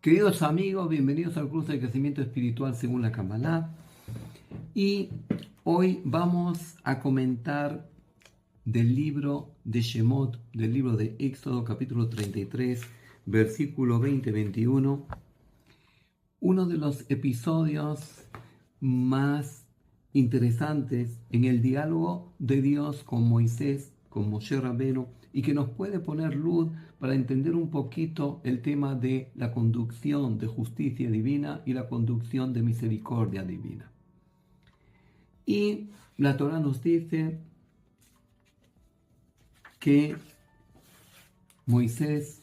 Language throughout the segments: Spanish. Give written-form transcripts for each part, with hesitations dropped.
Queridos amigos, bienvenidos al curso de crecimiento espiritual según la Kabbalah. Y hoy vamos a comentar del libro de Shemot, del libro de Éxodo, capítulo 33, versículo 20-21, uno de los episodios más interesantes en el diálogo de Dios con Moisés, con Moshe Rabbeinu, y que nos puede poner luz para entender un poquito el tema de la conducción de justicia divina y la conducción de misericordia divina. Y la Torah nos dice que Moisés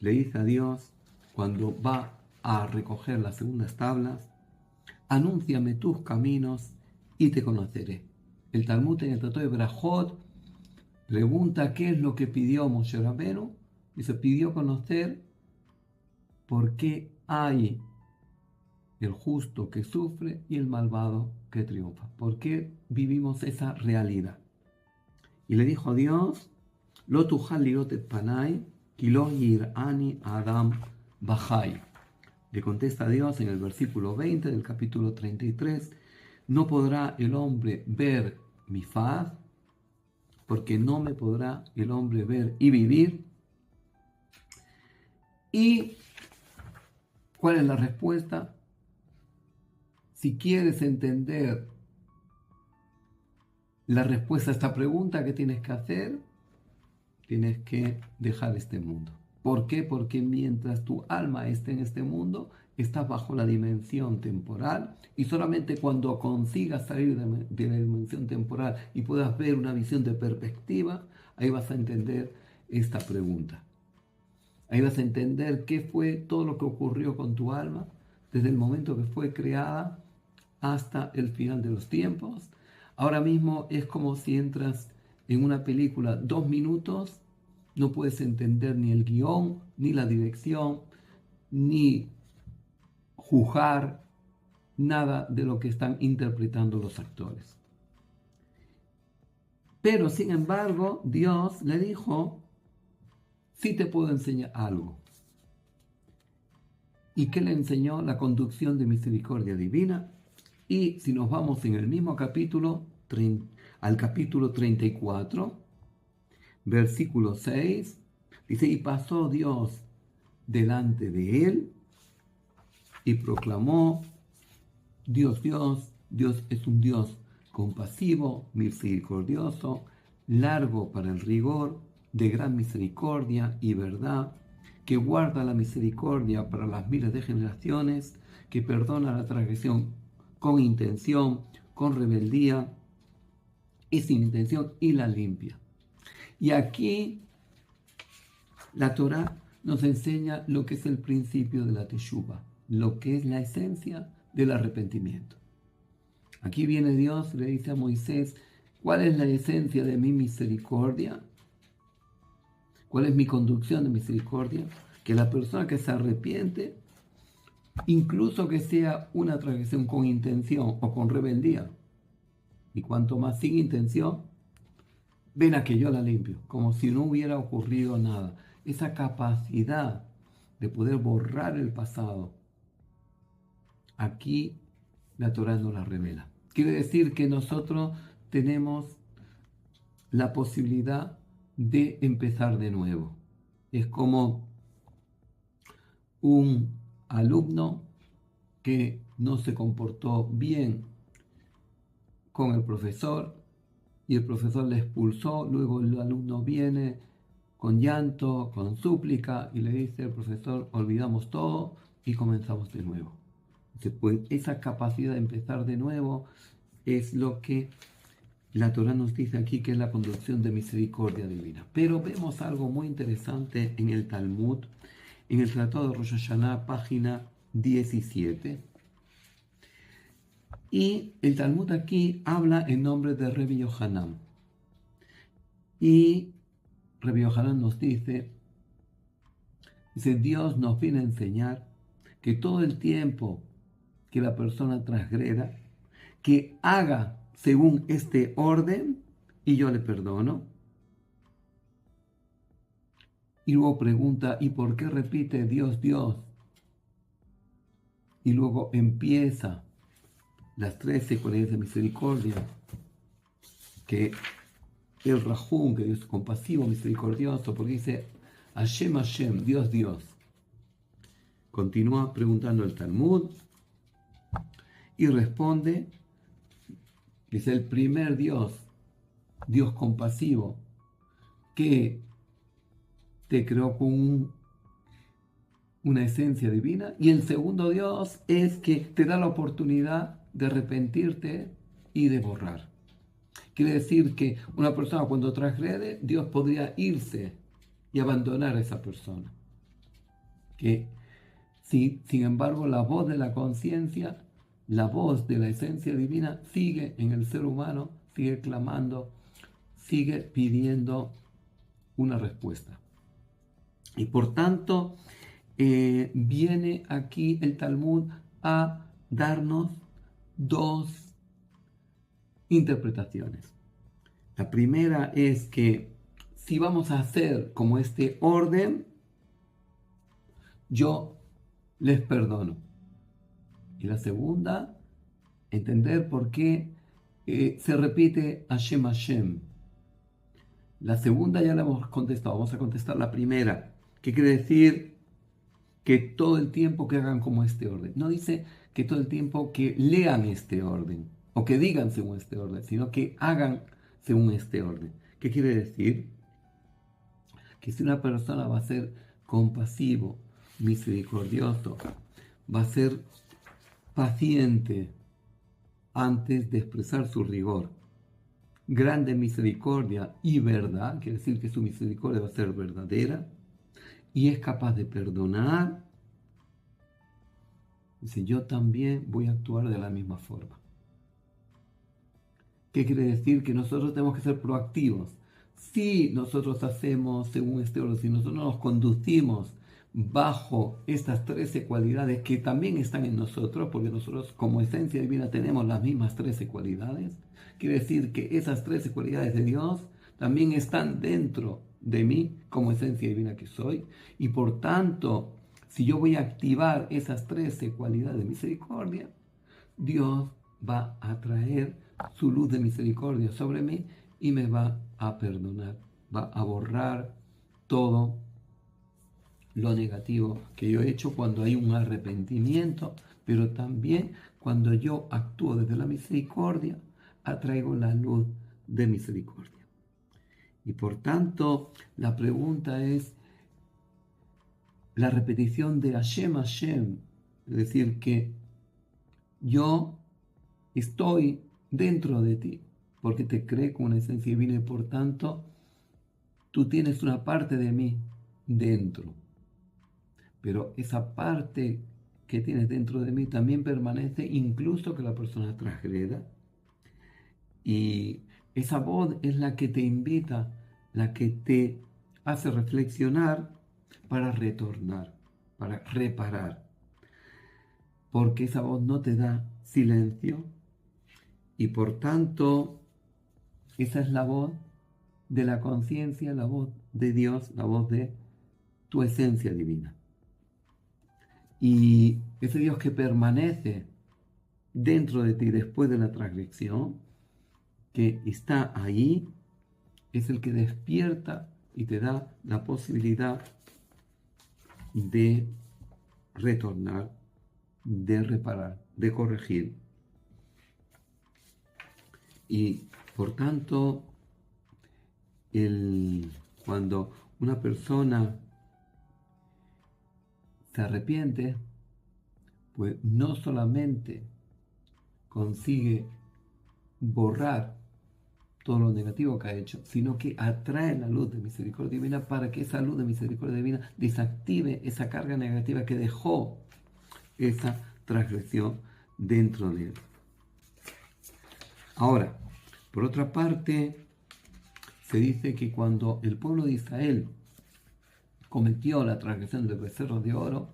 le dice a Dios, cuando va a recoger las segundas tablas, anúnciame tus caminos y te conoceré. El Talmud en el Tratado de Brajot pregunta qué es lo que pidió Moshe Rabbeinu y se pidió conocer por qué hay el justo que sufre y el malvado que triunfa. ¿Por qué vivimos esa realidad? Y le dijo a Dios, Lo tujal liot et panai, ki lo yir'ani Adam bajai. Le contesta Dios en el versículo 20 del capítulo 33, no podrá el hombre ver mi faz, porque no me podrá el hombre ver y vivir. ¿Y cuál es la respuesta? Si quieres entender la respuesta a esta pregunta, ¿qué tienes que hacer? Tienes que dejar este mundo. ¿Por qué? Porque mientras tu alma esté en este mundo, estás bajo la dimensión temporal, y solamente cuando consigas salir de la dimensión temporal y puedas ver una visión de perspectiva, ahí vas a entender esta pregunta. Ahí vas a entender qué fue todo lo que ocurrió con tu alma desde el momento que fue creada hasta el final de los tiempos. Ahora mismo es como si entras en una película 2 minutos, no puedes entender ni el guión, ni la dirección, ni juzgar nada de lo que están interpretando los actores. Pero sin embargo, Dios le dijo, sí te puedo enseñar algo. ¿Y qué le enseñó? La conducción de misericordia divina. Y si nos vamos en el mismo capítulo, al capítulo 34, versículo 6, dice, y pasó Dios delante de él y proclamó, Dios es un Dios compasivo, misericordioso, largo para el rigor, de gran misericordia y verdad, que guarda la misericordia para las miles de generaciones, que perdona la transgresión con intención, con rebeldía y sin intención, y la limpia. Y aquí la Torah nos enseña lo que es el principio de la teshuva, lo que es la esencia del arrepentimiento. Aquí viene Dios y le dice a Moisés, ¿cuál es la esencia de mi misericordia? ¿Cuál es mi conducción de misericordia? Que la persona que se arrepiente, incluso que sea una transgresión con intención o con rebeldía, y cuanto más sin intención, ven a que yo la limpio, como si no hubiera ocurrido nada. Esa capacidad de poder borrar el pasado, aquí la Torah nos la revela. Quiere decir que nosotros tenemos la posibilidad de empezar de nuevo. Es como un alumno que no se comportó bien con el profesor y el profesor le expulsó, luego el alumno viene con llanto, con súplica y le dice al profesor, olvidamos todo y comenzamos de nuevo. Pues esa capacidad de empezar de nuevo es lo que la Torah nos dice aquí, que es la conducción de misericordia divina. Pero vemos algo muy interesante en el Talmud, en el Tratado de Rosh Hashanah, página 17. Y el Talmud aquí habla en nombre de Rabbi Yohanan. Y Rabbi Yohanan nos dice, Dios nos viene a enseñar que todo el tiempo que la persona transgreda, que haga según este orden y yo le perdono. Y luego pregunta, ¿y por qué repite Dios, Dios? y luego empieza las 13 cualidades de misericordia, que el Rahum, que es compasivo, misericordioso, porque dice Hashem, Hashem, Dios, Dios. Continúa preguntando el Talmud y responde, dice, el primer Dios, Dios compasivo, que te creó con una esencia divina, y el segundo Dios es que te da la oportunidad de arrepentirte y de borrar. Quiere decir que una persona cuando transgrede, Dios podría irse y abandonar a esa persona. Que sin embargo, la voz de la conciencia, la voz de la esencia divina sigue en el ser humano, sigue clamando, sigue pidiendo una respuesta. Y por tanto, viene aquí el Talmud a darnos dos interpretaciones. La primera es que si vamos a hacer como este orden, yo les perdono. Y la segunda, entender por qué se repite Hashem Hashem. La segunda ya la hemos contestado, vamos a contestar la primera, que quiere decir que todo el tiempo que hagan como este orden. No dice que todo el tiempo que lean este orden o que digan según este orden, sino que hagan según este orden. ¿Qué quiere decir? Que si una persona va a ser compasivo, misericordioso, va a ser paciente antes de expresar su rigor, grande misericordia y verdad, quiere decir que su misericordia va a ser verdadera, y es capaz de perdonar, dice, yo también voy a actuar de la misma forma. ¿Qué quiere decir? Que nosotros tenemos que ser proactivos. Si nosotros hacemos según este orden, si nosotros nos conducimos bajo estas 13 cualidades que también están en nosotros, porque nosotros como esencia divina tenemos las mismas 13 cualidades, quiere decir que esas 13 cualidades de Dios también están dentro de mí como esencia divina que soy, y por tanto, si yo voy a activar esas 13 cualidades de misericordia, Dios va a traer su luz de misericordia sobre mí y me va a perdonar, va a borrar todo lo negativo que yo he hecho cuando hay un arrepentimiento, pero también cuando yo actúo desde la misericordia, atraigo la luz de misericordia. Y por tanto, la pregunta es la repetición de Hashem Hashem, es decir, que yo estoy dentro de ti, porque te creé con una esencia divina y por tanto tú tienes una parte de mí dentro. Pero esa parte que tienes dentro de mí también permanece incluso que la persona transgreda. Y esa voz es la que te invita, la que te hace reflexionar para retornar, para reparar. Porque esa voz no te da silencio y por tanto esa es la voz de la conciencia, la voz de Dios, la voz de tu esencia divina. Y ese Dios que permanece dentro de ti después de la transgresión, que está ahí, es el que despierta y te da la posibilidad de retornar, de reparar, de corregir. Y por tanto, cuando una persona se arrepiente, pues no solamente consigue borrar todo lo negativo que ha hecho, sino que atrae la luz de misericordia divina para que esa luz de misericordia divina desactive esa carga negativa que dejó esa transgresión dentro de él. Ahora, por otra parte, se dice que cuando el pueblo de Israel cometió la transgresión del becerro de oro,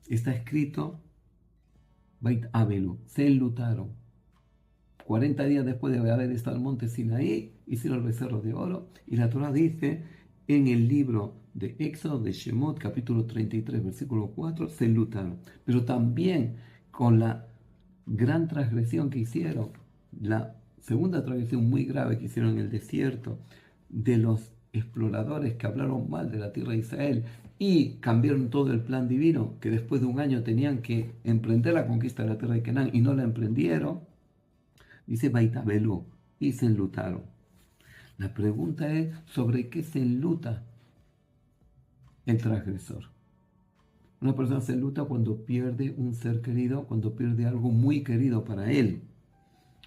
está escrito, Beit Avelu, se enlutaron. 40 días después de haber estado en el monte Sinaí, hicieron el becerro de oro, y la Torah dice en el libro de Éxodo, de Shemot, capítulo 33, versículo 4, se enlutaron. Pero también con la gran transgresión que hicieron, la segunda transgresión muy grave que hicieron en el desierto, de los exploradores que hablaron mal de la tierra de Israel y cambiaron todo el plan divino, que después de un año tenían que emprender la conquista de la tierra de Canaán y no la emprendieron, dice Baitabelú, y se enlutaron. La pregunta es, ¿sobre qué se enluta el transgresor? Una persona se enluta cuando pierde un ser querido, cuando pierde algo muy querido para él.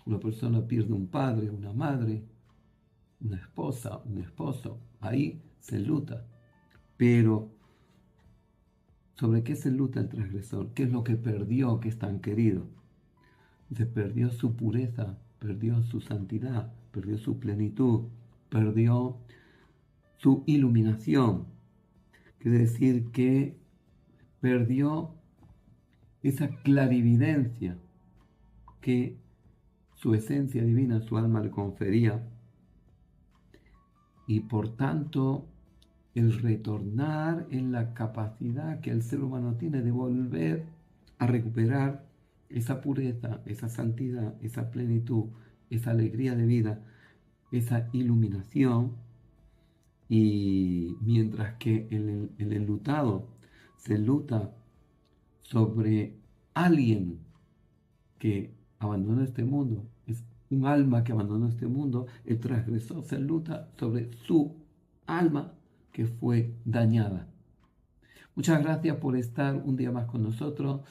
Una persona pierde un padre, una madre, una esposa, un esposo. Ahí se enluta. Pero, ¿sobre qué se enluta el transgresor? ¿Qué es lo que perdió que es tan querido? Se perdió su pureza, perdió su santidad, perdió su plenitud, perdió su iluminación. Quiere decir que perdió esa clarividencia que su esencia divina, su alma le confería. Y por tanto, el retornar en la capacidad que el ser humano tiene de volver a recuperar esa pureza, esa santidad, esa plenitud, esa alegría de vida, esa iluminación. Y mientras que el enlutado se enluta sobre alguien que abandonó este mundo, es un alma que abandonó este mundo, el transgresor se enluta sobre su alma que fue dañada. Muchas gracias por estar un día más con nosotros.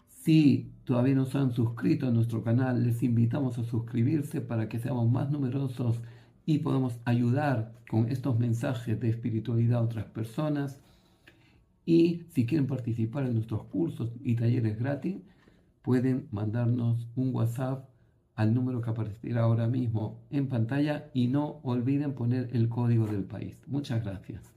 Si todavía no se han suscrito a nuestro canal, les invitamos a suscribirse para que seamos más numerosos y podamos ayudar con estos mensajes de espiritualidad a otras personas. Y si quieren participar en nuestros cursos y talleres gratis, pueden mandarnos un WhatsApp al número que aparecerá ahora mismo en pantalla y no olviden poner el código del país. Muchas gracias.